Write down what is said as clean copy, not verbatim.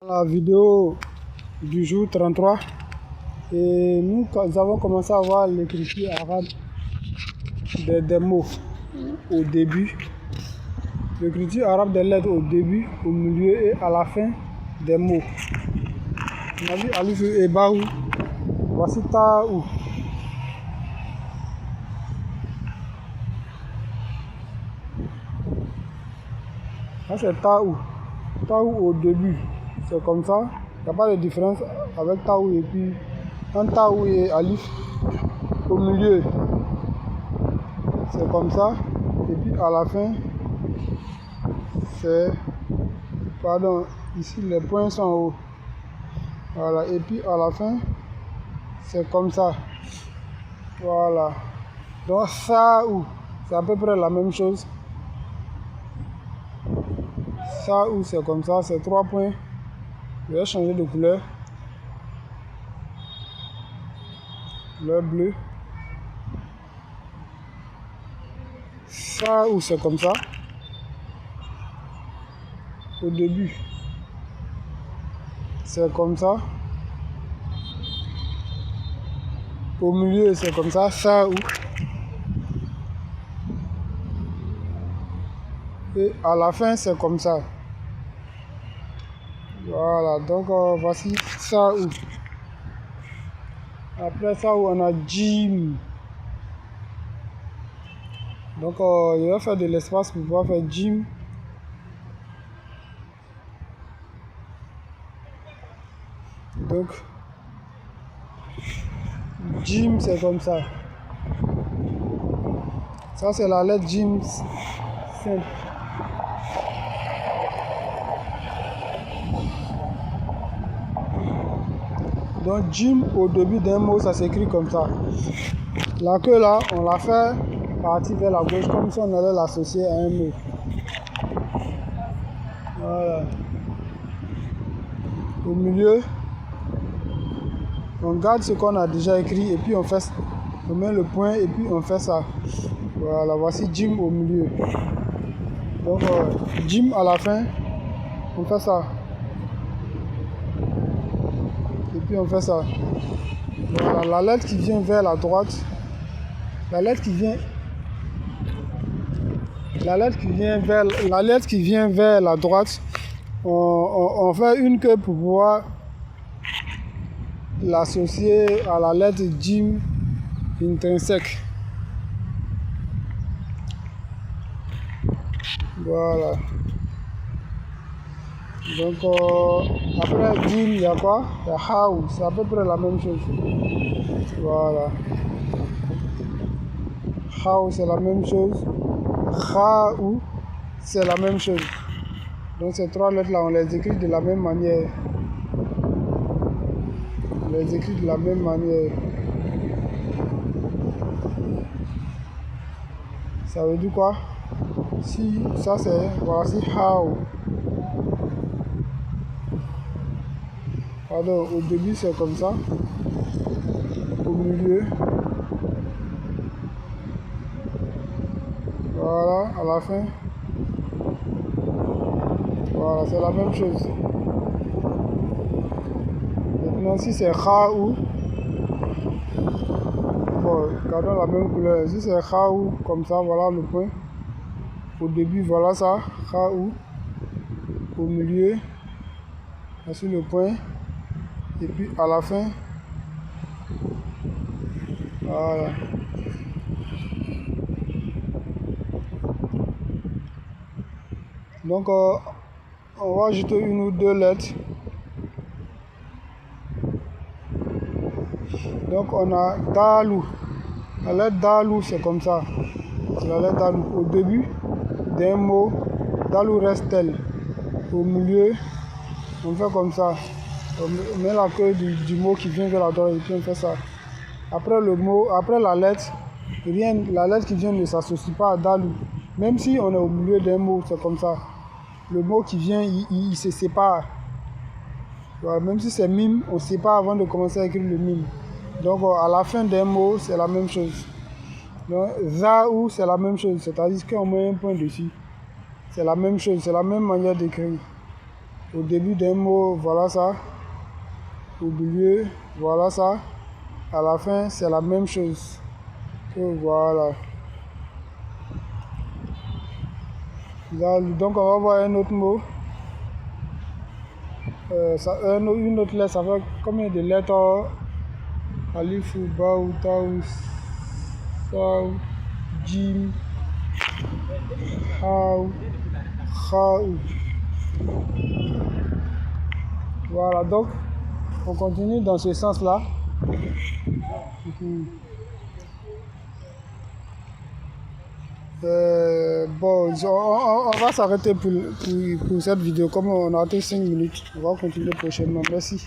La vidéo du jour 33 et nous avons commencé à voir l'écriture arabe des mots au début, l'écriture arabe des lettres au début, au milieu et à la fin des mots. On a vu Alif et Baou, voici Taou. Là c'est Taou, Taou au début. C'est comme ça, il n'y a pas de différence avec Taou et puis un Taou et Alif au milieu. C'est comme ça, et puis à la fin, c'est, pardon, ici les points sont en haut. Voilà, et puis à la fin, c'est comme ça. Voilà. Donc ça ou, c'est à peu près la même chose. Ça ou c'est comme ça, c'est 3 points. Je vais changer de couleur. Couleur bleue. Ça ou c'est comme ça. Au début, c'est comme ça. Au milieu, c'est comme ça. Ça ou. Et à la fin, c'est comme ça. Voilà, donc voici ça ou. Après ça où on a Jim. Donc je vais faire de l'espace pour pouvoir faire Jim. Donc Jim c'est comme ça. Ça c'est la lettre Jim simple. Donc Jim au début d'un mot ça s'écrit comme ça. La queue là on la fait partir vers la gauche comme si on allait l'associer à un mot. Voilà. Au milieu, on garde ce qu'on a déjà écrit et puis on met le point et puis on fait ça. Voilà, voici Jim au milieu. Donc Jim à la fin, on fait ça. Et puis on fait ça. Voilà, la lettre qui vient vers la droite, la lettre qui vient vers la droite, on fait une queue pour pouvoir l'associer à la lettre Jim intrinsèque. Voilà. Donc après Jim, il y a quoi? Il y a How, c'est à peu près la même chose. Voilà. How, c'est la même chose. How, c'est la même chose. Donc ces 3 lettres là, on les écrit de la même manière. On les écrit de la même manière. Ça veut dire quoi? Si ça c'est, voici how. Pardon, au début c'est comme ça. Au milieu. Voilà, à la fin. Voilà, c'est la même chose. Maintenant, si c'est Khaou, bon, gardons la même couleur. Si c'est Khaou, comme ça, voilà le point. Au début, voilà ça, Khaou. Au milieu, voici le point. Et puis à la fin, voilà. Donc, on va ajouter 1 ou 2 lettres. Donc, on a Dalou. La lettre Dalou, c'est comme ça. C'est la lettre Dalou. Au début d'un mot, Dalou reste tel. Au milieu, on fait comme ça. On met la queue du mot qui vient vers la droite et puis on fait ça. Après le mot, après la lettre qui vient ne s'associe pas à Dalou. Même si on est au milieu d'un mot, c'est comme ça. Le mot qui vient, il se sépare. Voilà, même si c'est mime, on ne sépare avant de commencer à écrire le mime. Donc à la fin d'un mot, c'est la même chose. Donc Zaou, c'est la même chose. C'est-à-dire qu'on met un point dessus. C'est la même chose, c'est la même manière d'écrire. Au début d'un mot, voilà ça. Au milieu, voilà ça. À la fin, c'est la même chose. Voilà. Donc, on va voir un autre mot. Une autre lettre, ça fait combien de lettres? Alif, Baou, Taou, Saou, Jim, Haou, Khaou. Voilà, donc on continue dans ce sens-là. Bon, on va s'arrêter pour cette vidéo. Comme on a atteint 5 minutes, on va continuer prochainement. Merci.